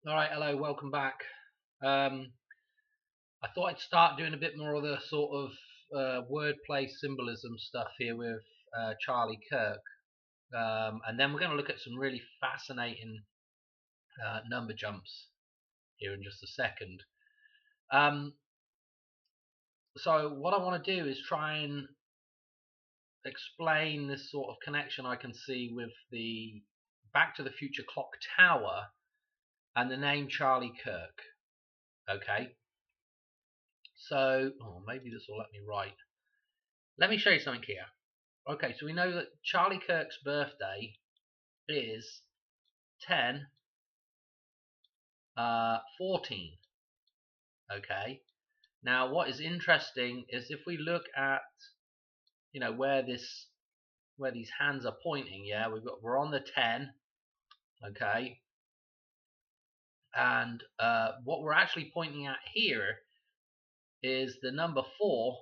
All right, hello, welcome back. Um, I thought I'd start doing a bit more of the sort of wordplay symbolism stuff here with Charlie Kirk, and then we're going to look at some really fascinating number jumps here in just a second. Um, so what I want to do is try and explain this sort of connection I can see with the Back to the Future clock tower and the name Charlie Kirk. Okay, so maybe this will let me write. Let me show you something here. Okay, so we know that Charlie Kirk's birthday is 10 14. Okay. Now, what is interesting is if we look at where these hands are pointing. Yeah, we're on the 10. Okay, and what we're actually pointing at here is the number 4.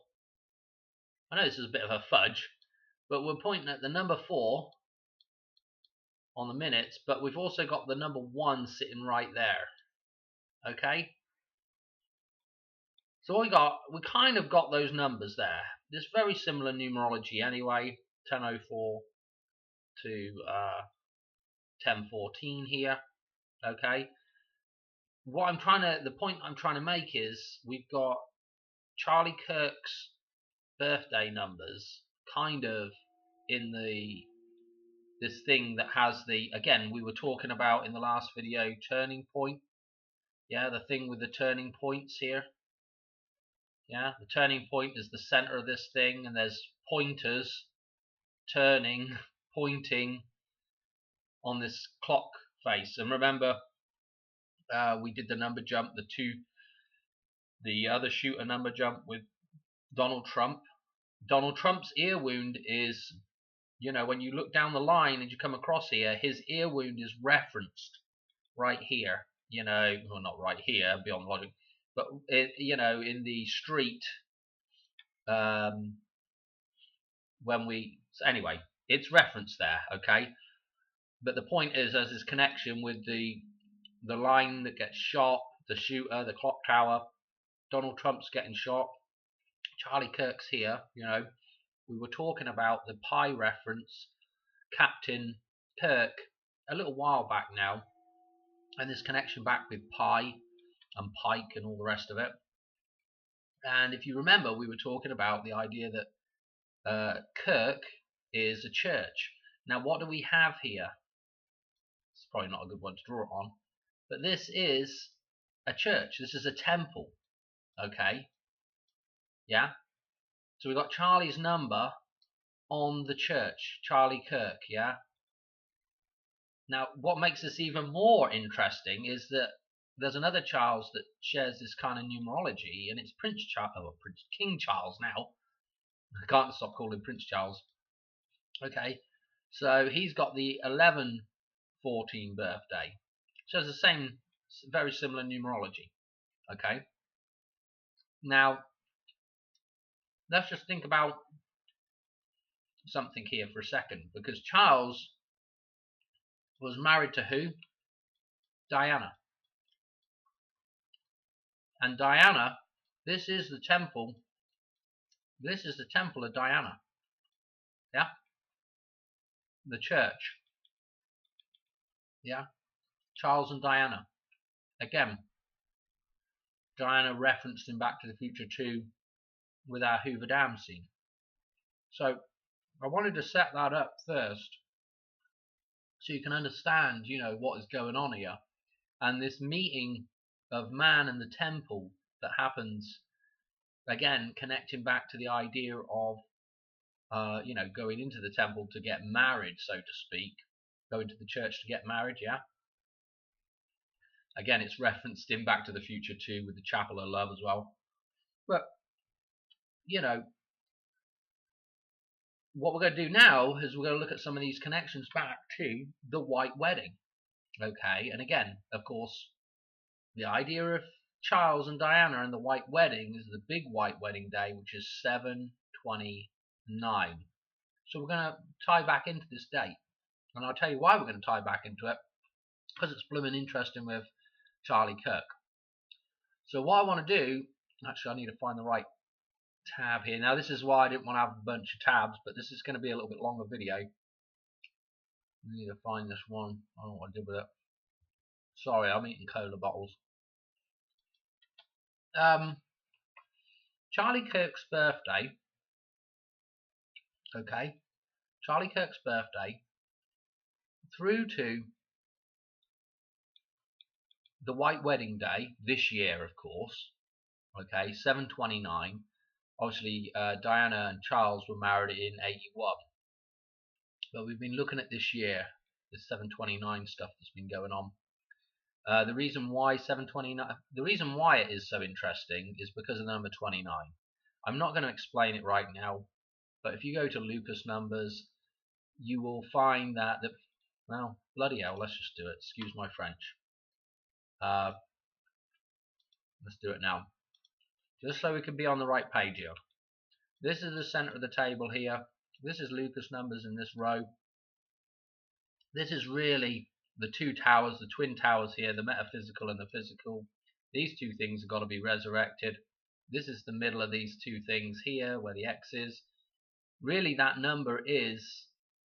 I know this is a bit of a fudge, but we're pointing at the number 4 on the minutes, but we've also got the number 1 sitting right there. Okay. So we kind of got those numbers there. There's very similar numerology anyway. 1004 to 1014 here. Okay. The point I'm trying to make is we've got Charlie Kirk's birthday numbers kind of in this thing that has again, we were talking about in the last video, turning point. Yeah, the thing with the turning points here. Yeah, the turning point is the center of this thing, and there's pointers turning, pointing on this clock face. And remember, we did the number jump, the other shooter number jump with Donald Trump. Donald Trump's ear wound is, when you look down the line and you come across here, his ear wound is referenced right here. Well, not right here, beyond logic, but in the street. Anyway, it's referenced there. Okay, but the point is, there's this connection with the line that gets shot, the shooter, the clock tower. Donald Trump's getting shot. Charlie Kirk's here. We were talking about the pi reference, Captain Kirk, a little while back now, and this connection back with pi and Pike and all the rest of it. And if you remember, we were talking about the idea that Kirk is a church. Now, what do we have here? It's probably not a good one to draw it on, but this is a church. This is a temple. Okay. Yeah. So we've got Charlie's number on the church, Charlie Kirk. Yeah. Now, what makes this even more interesting is that there's another Charles that shares this kind of numerology, and it's King Charles now. I can't stop calling Prince Charles. Okay. So he's got the 11/14 birthday. So it's the same, very similar numerology. Okay. Now, let's just think about something here for a second, because Charles was married to who? Diana. And Diana, this is the temple. This is the temple of Diana. Yeah? The church. Yeah? Charles and Diana. Again, Diana referenced in Back to the Future 2 with our Hoover Dam scene. So I wanted to set that up first so you can understand, what is going on here. And this meeting of man and the temple that happens, again, connecting back to the idea of, going into the temple to get married, so to speak, going to the church to get married, yeah? Again, it's referenced in Back to the Future 2 with the Chapel of Love as well. But, what we're going to do now is we're going to look at some of these connections back to the White Wedding. Okay, and again, of course, the idea of Charles and Diana and the White Wedding is the big White Wedding Day, which is 7/29. So we're going to tie back into this date. And I'll tell you why we're going to tie back into it. Because it's blooming interesting with Charlie Kirk. So what I want to do, actually I need to find the right tab here. Now this is why I didn't want to have a bunch of tabs, but this is going to be a little bit longer video. I need to find this one. I don't know what I did with it. Sorry, I'm eating cola bottles. Charlie Kirk's birthday. Okay, Charlie Kirk's birthday through to the White Wedding Day this year, of course. Okay, 7/29. Obviously, Diana and Charles were married in 81, but we've been looking at this year, this 7/29 stuff that's been going on. The reason why 7/29, the reason why it is so interesting is because of the number 29. I'm not going to explain it right now, but if you go to Lucas numbers, you will find that well, bloody hell, let's just do it. Excuse my French. Let's do it now, just so we can be on the right page here. This is the center of the table here. This is Lucas numbers in this row. This is really the two towers, the twin towers here, the metaphysical and the physical. These two things have got to be resurrected. This is the middle of these two things here, where the X is. Really, that number is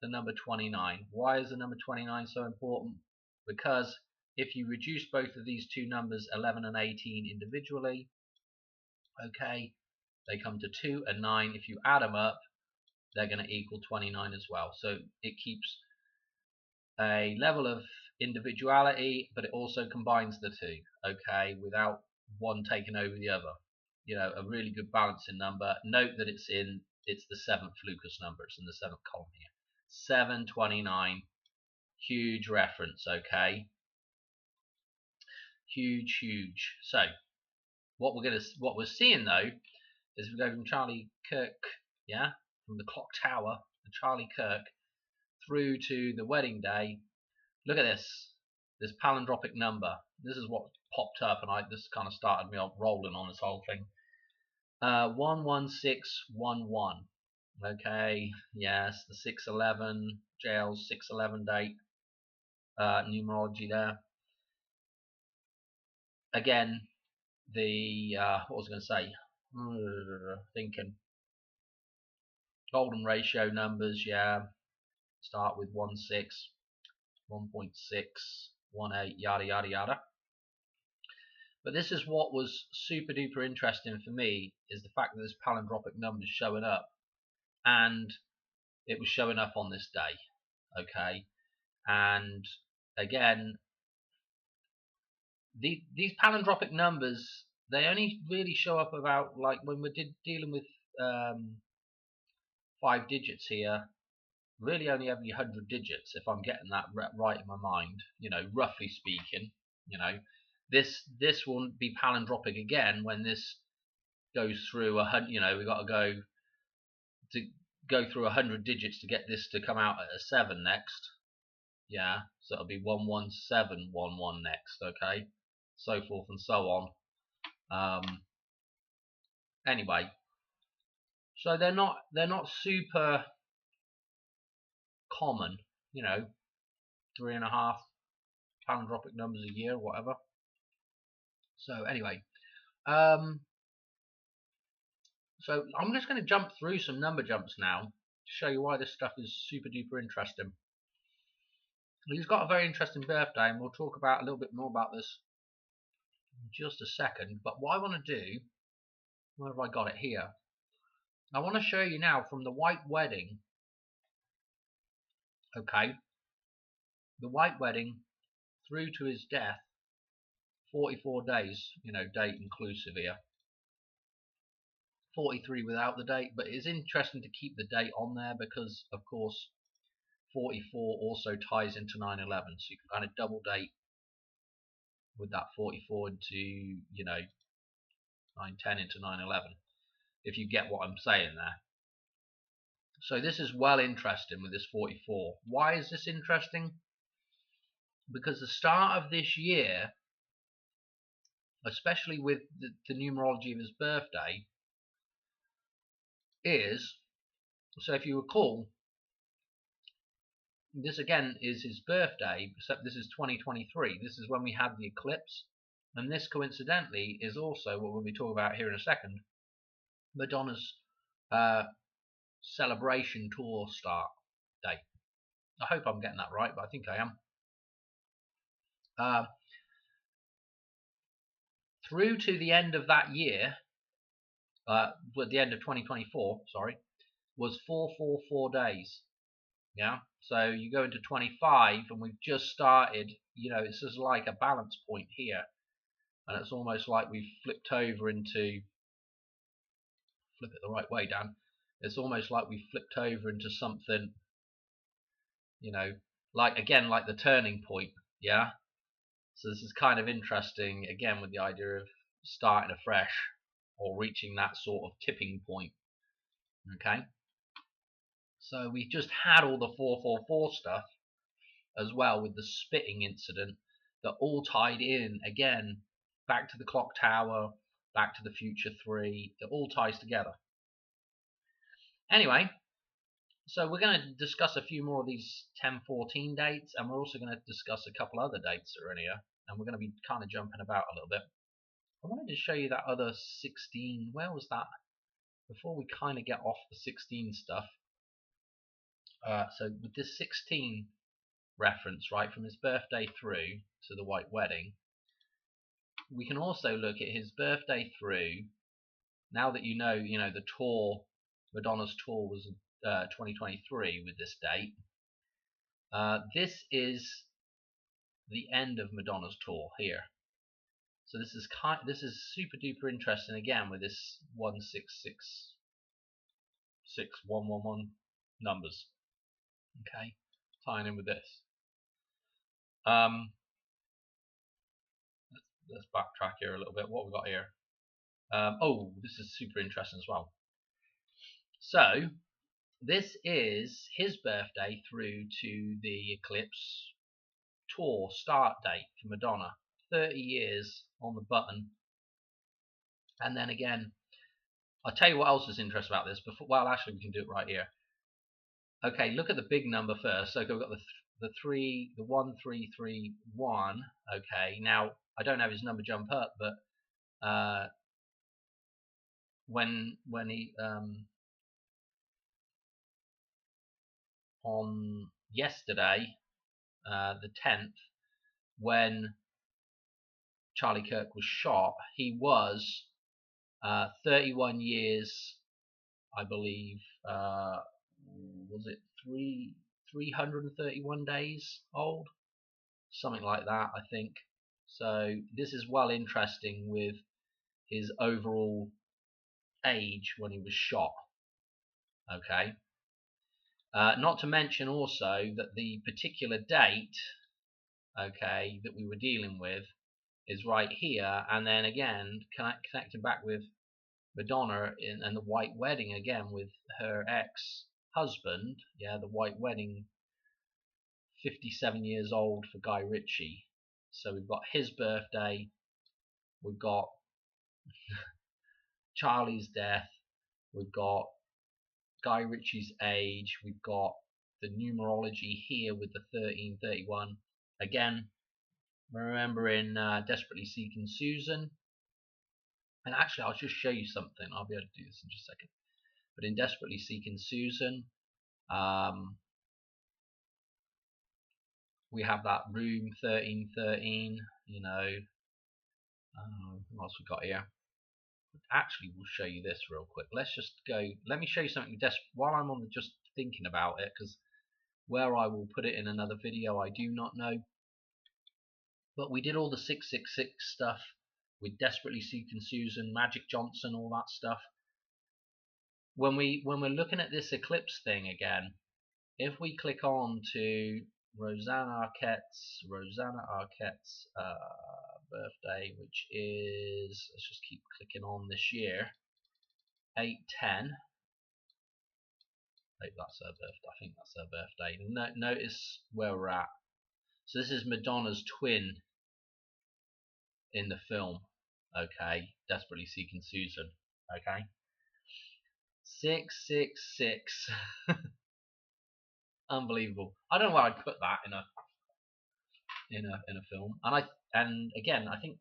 the number 29. Why is the number 29 so important? Because if you reduce both of these two numbers, 11 and 18, individually, okay, they come to 2 and 9. If you add them up, they're going to equal 29 as well. So it keeps a level of individuality, but it also combines the two, okay, without one taking over the other. You know, a really good balancing number. Note that it's the 7th Lucas number. It's in the 7th column here. 7/29. Huge reference, okay? Huge. So what we're seeing though is we go from Charlie Kirk, yeah, from the clock tower, the Charlie Kirk, through to the wedding day. Look at this palindromic number. This is what popped up, and this kind of started me off rolling on this whole thing. 11611. Okay, yes, the 611, jail's 611 date, numerology there. Again, the what was I going to say? Thinking golden ratio numbers, yeah. Start with 1.6, 1.6, 1.8, yada yada yada. But this is what was super duper interesting for me, is the fact that this palindromic number is showing up, and it was showing up on this day, okay. And again, these palindromic numbers, they only really show up about, like, when we're dealing with 5 digits here, really only every 100 digits, if I'm getting that right in my mind, you know, roughly speaking. You know, this will be palindromic again when this goes through 100. You know, we've got to go through 100 digits to get this to come out at a 7 next. Yeah, so it'll be 11711 next, okay, so forth and so on. Anyway, so they're not super common, you know, 3.5 palindromic numbers a year, whatever. So anyway, so I'm just going to jump through some number jumps now to show you why this stuff is super duper interesting. He's got a very interesting birthday, and we'll talk about a little bit more about this in just a second. But what I want to do, where have I got it here? I want to show you now from the White Wedding, okay, the White Wedding through to his death, 44 days, you know, date inclusive here. 43 without the date, but it's interesting to keep the date on there because, of course, 44 also ties into 9/11, so you can kind of double date with that 44 into, you know, 9/10 into 9/11, if you get what I'm saying there. So this is well interesting with this 44. Why is this interesting? Because the start of this year, especially with the numerology of his birthday, is, so if you recall, this again is his birthday, except this is 2023. This is when we had the eclipse. And this coincidentally is also what we'll be talking about here in a second, Madonna's celebration tour start date. I hope I'm getting that right, but I think I am. Through to the end of that year, at the end of 2024, sorry, was 444 days. Yeah, so you go into 25, and we've just started. This is like a balance point here, and it's almost like we've flipped over into. Flip it the right way, Dan. It's almost like we've flipped over into something, like the turning point. Yeah. So this is kind of interesting, again, with the idea of starting afresh or reaching that sort of tipping point. Okay. So we just had all the 444 stuff as well with the spitting incident that all tied in again back to the clock tower, back to the Future 3. It all ties together. Anyway, so we're going to discuss a few more of these 1014 dates, and we're also going to discuss a couple other dates that are in here, and we're going to be kind of jumping about a little bit. I wanted to show you that other 16. Where was that? Before we kind of get off the 16 stuff. So with this 16 reference, right, from his birthday through to the White Wedding, we can also look at his birthday through. Now that you know the tour, Madonna's tour was 2023 with this date. This is the end of Madonna's tour here. So this is super duper interesting again with this 16661111 numbers. Okay, tying in with this. Let's backtrack here a little bit. What we got here? This is super interesting as well. So this is his birthday through to the eclipse tour start date for Madonna. 30 years on the button. And then again, I'll tell you what else is interesting about this. Actually, we can do it right here. Okay, look at the big number first. So we've got the 1331. Okay, now I don't have his number jump up, but when he on yesterday, the 10th, when Charlie Kirk was shot, he was 31 years, I believe. Was it 331 days old? Something like that, I think. So this is well interesting with his overall age when he was shot. Okay. Not to mention also that the particular date, okay, that we were dealing with is right here, and then again connected back with Madonna and the White Wedding again with her ex-husband. Yeah, the White Wedding, 57 years old for Guy Ritchie. So we've got his birthday, we've got Charlie's death, we've got Guy Ritchie's age, we've got the numerology here with the 1331. Again, remember in Desperately Seeking Susan, and actually I'll just show you something. I'll be able to do this in just a second. But in Desperately Seeking Susan, we have that room 1313. What else we got here? Actually, we'll show you this real quick. Let's just go. Let me show you something while I'm on just thinking about it, because where I will put it in another video, I do not know. But we did all the 666 stuff with Desperately Seeking Susan, Magic Johnson, all that stuff. When we're looking at this eclipse thing again, if we click on to Rosanna Arquette's birthday, which is, let's just keep clicking on this year, 8/10. I think that's her birthday. Notice where we're at. So this is Madonna's twin in the film. Okay, Desperately Seeking Susan. Okay, 666. Unbelievable. I don't know where I'd put that in a film. And again, I think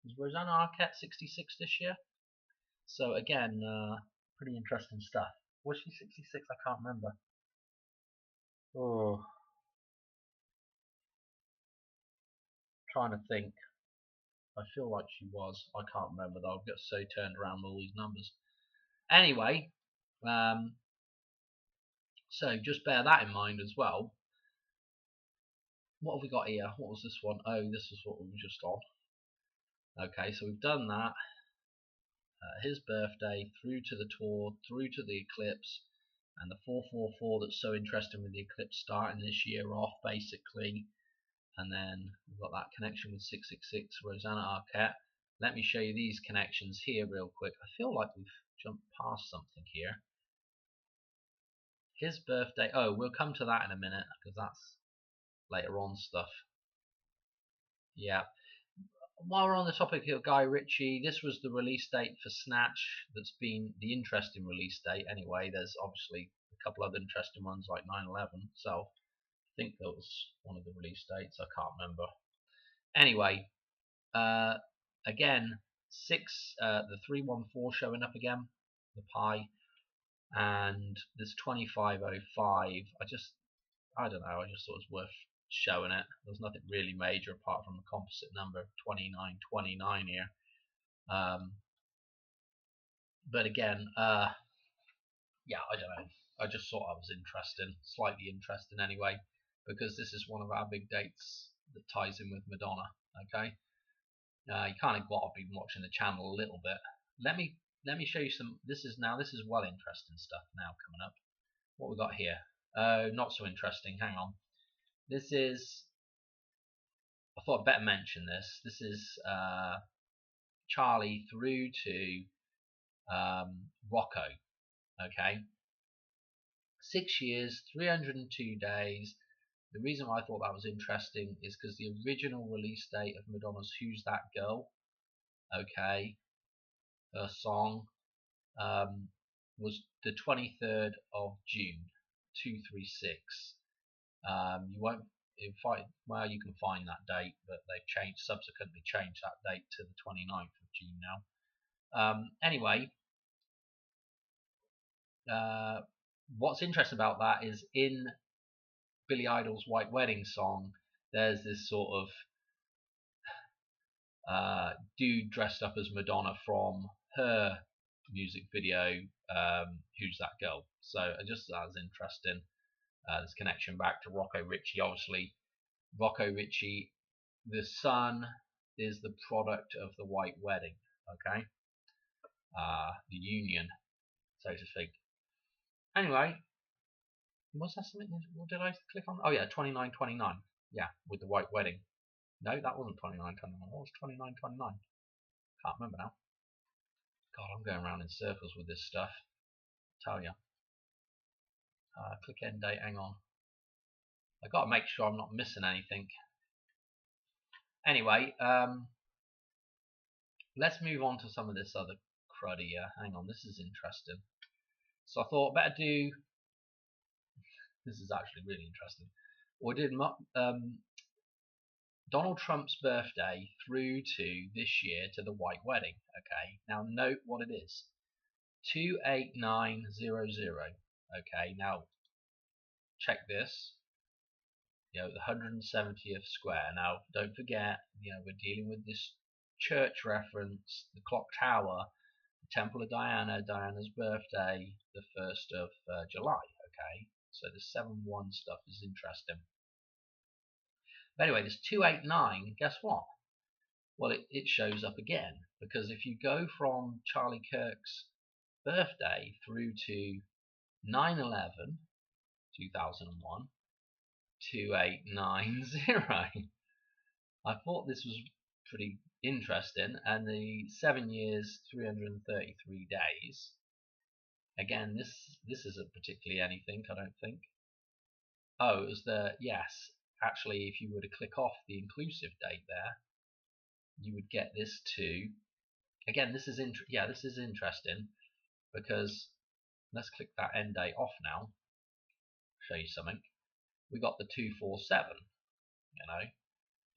Was Rosanna Arquette 66 this year? So again, pretty interesting stuff. Was she 66? I can't remember. Oh, trying to think. I feel like she was. I can't remember though. I've got so turned around with all these numbers. Anyway, um, so just bear that in mind as well. What have we got here? What was this one? Oh, this is what we were just on. Okay, so we've done that. His birthday, through to the tour, through to the eclipse, and the 444 that's so interesting with the eclipse starting this year off, basically. And then we've got that connection with 666, Rosanna Arquette. Let me show you these connections here real quick. I feel like we've jumped past something here. His birthday, oh, we'll come to that in a minute, because that's later on stuff. Yeah. While we're on the topic of Guy Ritchie, this was the release date for Snatch. That's been the interesting release date anyway. There's obviously a couple other interesting ones like 9/11 itself. I think that was one of the release dates. I can't remember. Anyway, again, the 314 showing up again, the pi, and this 2505. I don't know. I just thought it was worth showing it. There's nothing really major apart from the composite number 2929 here. But again, yeah, I don't know. I just thought that was interesting, slightly interesting anyway, because this is one of our big dates that ties in with Madonna. Okay, you kind of got to be watching the channel a little bit. Let me show you some. This is well interesting stuff now coming up. What we got here? Not so interesting. Hang on. This is. I thought I'd better mention this. This is Charlie through to Rocco. Okay, 6 years, 302 days. The reason why I thought that was interesting is because the original release date of Madonna's "Who's That Girl," okay, her song, was the 23rd of June, 236. You won't find, well, you can find that date, but they've subsequently changed that date to the 29th of June now. Anyway, what's interesting about that is in Billy Idol's White Wedding song, there's this sort of dude dressed up as Madonna from her music video, Who's That Girl? So I just thought that was interesting. This connection back to Rocco Ritchie. Obviously, Rocco Ritchie, the son, is the product of the White Wedding. Okay, the union, so to speak. Anyway, was that something? What did I click on? Oh yeah, 2929. Yeah, with the White Wedding. No, that wasn't 2929. What was 2929? Can't remember now. God, I'm going around in circles with this stuff. I tell you. Click end date. Hang on. I got to make sure I'm not missing anything. Anyway, let's move on to some of this other crud here. Hang on, this is interesting. So I thought better do. This is actually really interesting. We did Donald Trump's birthday through to this year to the White Wedding. Okay, now note what it is. 28900. Okay, now check this. The 170th square. Now don't forget, we're dealing with this church reference, the clock tower, the Temple of Diana, Diana's birthday, the 1st of July. Okay, so the 7-1 stuff is interesting. But anyway, this 289, guess what? Well, it shows up again, because if you go from Charlie Kirk's birthday through to 9/11 2001, 2890. I thought this was pretty interesting, and the 7 years 333 days. Again, this isn't particularly anything, I don't think. Oh, it was yes. Actually, if you were to click off the inclusive date there, you would get this to. Again, this is interesting, because let's click that end date off now. Show you something. We got the 247,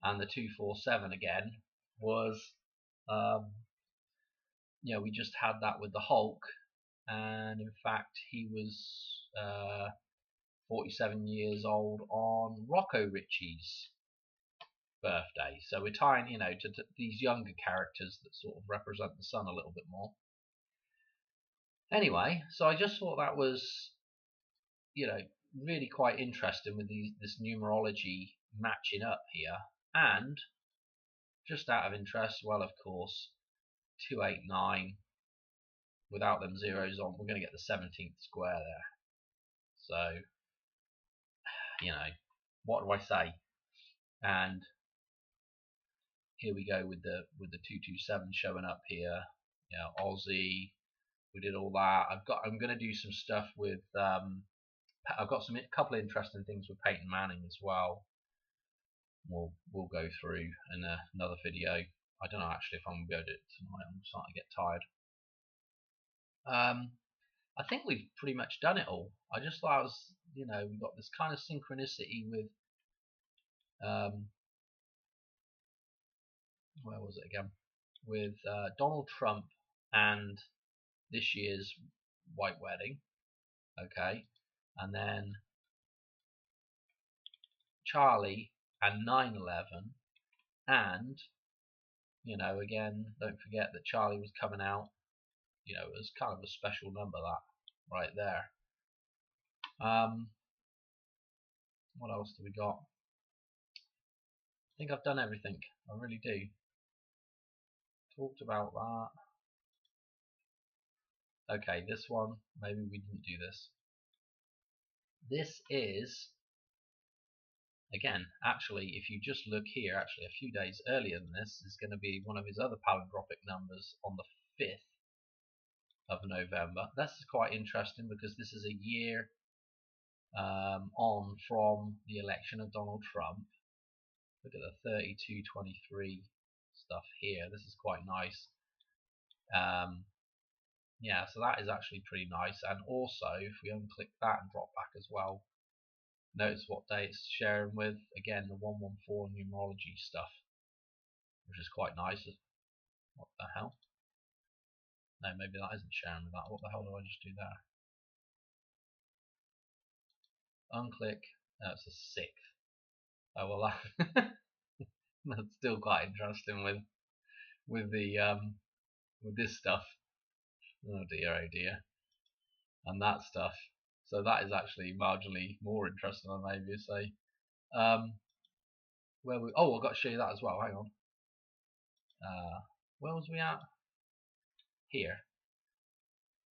and the 247 again was Um, we just had that with the Hulk, and in fact, he was 47 years old on Rocco Ritchie's birthday. So we're tying, to these younger characters that sort of represent the sun a little bit more. Anyway, so I just thought that was, really quite interesting with this numerology matching up here. And just out of interest, well, of course, 289 without them zeros on, we're going to get the 17th square there. So, what do I say? And here we go with the 227 showing up here. Aussie. We did all that. I'm going to do some stuff with. I've got a couple of interesting things with Peyton Manning as well. We'll go through in another video. I don't know actually if I'm going to be able to do it tonight. I'm starting to get tired. I think we've pretty much done it all. I just thought we've got this kind of synchronicity with. Where was it again? With Donald Trump and this year's White Wedding, okay, and then Charlie and 9/11, and again, don't forget that Charlie was coming out, as kind of a special number, that right there. What else do we got? I think I've done everything. I really do. Talked about that. Okay, this one, maybe we didn't do this. This is, again, actually, if you just look here, actually a few days earlier than this is going to be one of his other palindromic numbers on the 5th of November. This is quite interesting because this is a year on from the election of Donald Trump. Look at the 3223 stuff here. This is quite nice. Yeah, so that is actually pretty nice. And also, if we unclick that and drop back as well, notice what day it's sharing with. Again, the 114 numerology stuff, which is quite nice. What the hell? No, maybe that isn't sharing with that. What the hell do I just do there? Unclick. No, it's the 6th. Oh well, that's still quite interesting with the with this stuff. Oh dear, and that stuff. So that is actually marginally more interesting than maybe say. Where we? Oh, I've got to show you that as well. Hang on. Where was we at? Here.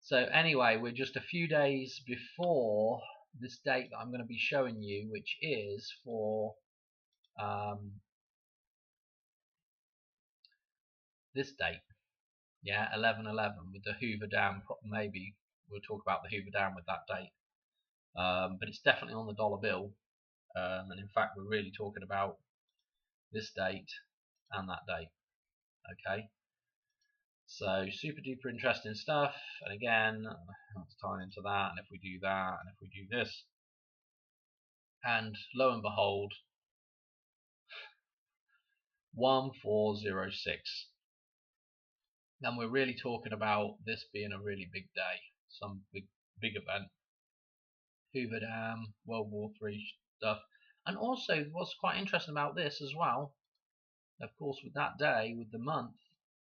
So anyway, we're just a few days before this date that I'm going to be showing you, which is for this date. Yeah, 11/11 with the Hoover Dam. Maybe we'll talk about the Hoover Dam with that date. But it's definitely on the dollar bill. And in fact, we're really talking about this date and that date. Okay. So super duper interesting stuff. And again, let's tie into that. And if we do that, and if we do this, and lo and behold, 1406. And we're really talking about this being a really big day, some big event. Hoover Dam, World War III stuff. And also, what's quite interesting about this as well, of course, with that day, with the month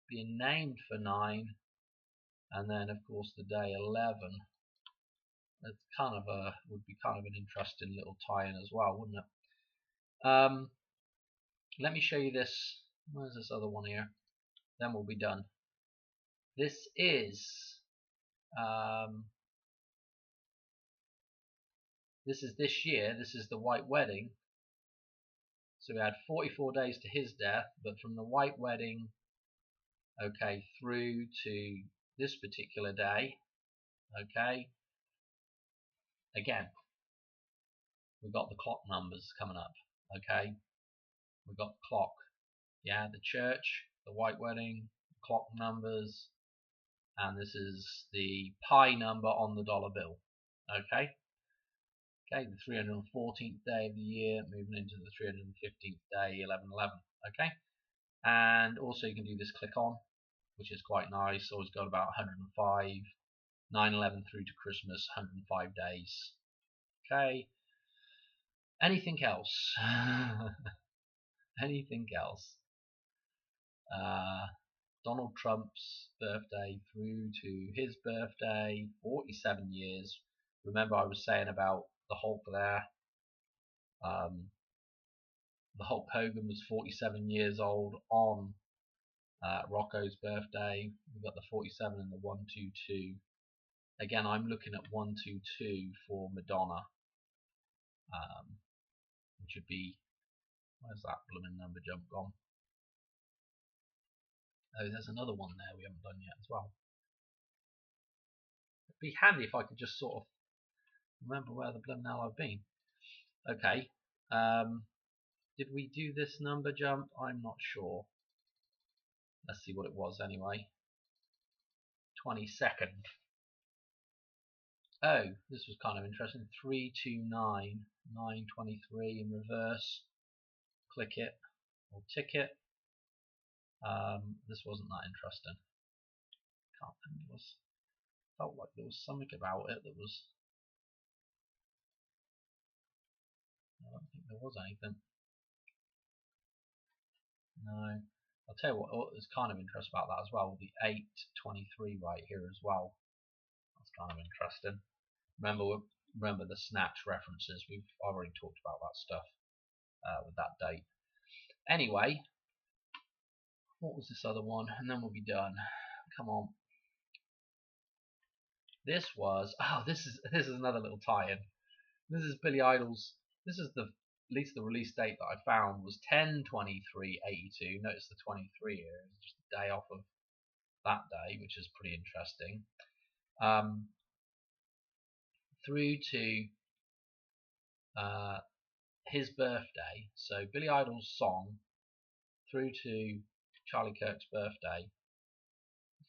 being named for 9, and then of course the day 11, it's would be kind of an interesting little tie-in as well, wouldn't it? Let me show you this. Where's this other one here? Then we'll be done. This is this year. This is the White Wedding. So we had 44 days to his death, but from the White Wedding, okay, through to this particular day, okay, again, we've got the clock numbers coming up, okay, we've got the clock, yeah, the church, the White Wedding, the clock numbers, and this is the pi number on the dollar bill, okay. Okay, the 314th day of the year, moving into the 315th day, 11/11. Okay, And also you can do this click on, which is quite nice. Always got about 105, 9/11 through to Christmas, 105 days. Okay. Anything else? Anything else? Donald Trump's birthday through to his birthday, 47 years. Remember I was saying about the Hulk there. The Hulk Hogan was 47 years old on Rocco's birthday. We've got the 47 and the 122. Again, I'm looking at 122 for Madonna, which would be, where's that blooming number jump gone? Oh, there's another one there we haven't done yet as well. It'd be handy if I could just sort of remember where the blooming hell I've been. Okay. Did we do this number jump? I'm not sure. Let's see what it was anyway. 22nd. Oh, this was kind of interesting. 329, 923 in reverse. Click it or tick it. This wasn't that interesting. Can't remember. Felt like there was something about it that was. I don't think there was anything. No. I'll tell you what is kind of interesting about that as well. The 823 right here as well. That's kind of interesting. Remember the snatch references. We've already talked about that stuff with that date. Anyway, what was this other one? And then we'll be done. Come on. This was this is another little tie-in. This is Billy Idol's. This is at least the release date that I found was 10/23/82. Notice the 23 here. It's just a day off of that day, which is pretty interesting. Through to his birthday. So Billy Idol's song through to Charlie Kirk's birthday.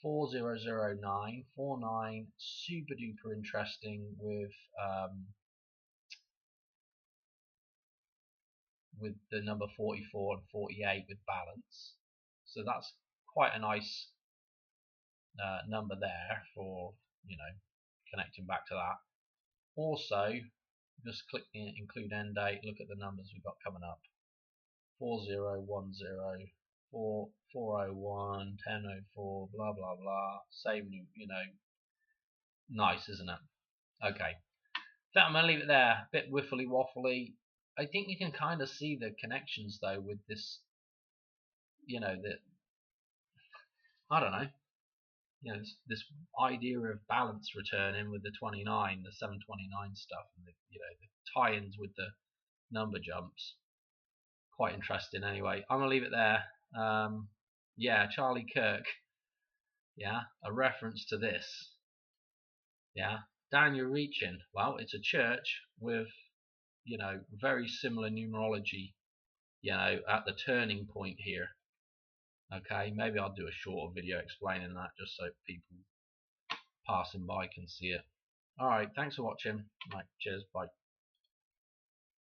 400949, super duper interesting with the number 44 and 48 with balance. So that's quite a nice number there for, you know, connecting back to that. Also, just click include end date, look at the numbers we've got coming up. 4010, 401, 1004, blah blah blah. Same, you know, nice, isn't it? Okay, I'm gonna leave it there. A bit wiffly waffly. I think you can kind of see the connections though with this. You know that, I don't know. You know, this idea of balance returning with the 29, the 729 stuff, and the, you know, the tie-ins with the number jumps. Quite interesting. Anyway, I'm gonna leave it there. Yeah, Charlie Kirk. Yeah, a reference to this. Yeah, down you're reaching. Well, it's a church with, you know, very similar numerology, you know, at the turning point here. Okay, maybe I'll do a shorter video explaining that just so people passing by can see it. Alright, thanks for watching. Right, cheers, bye.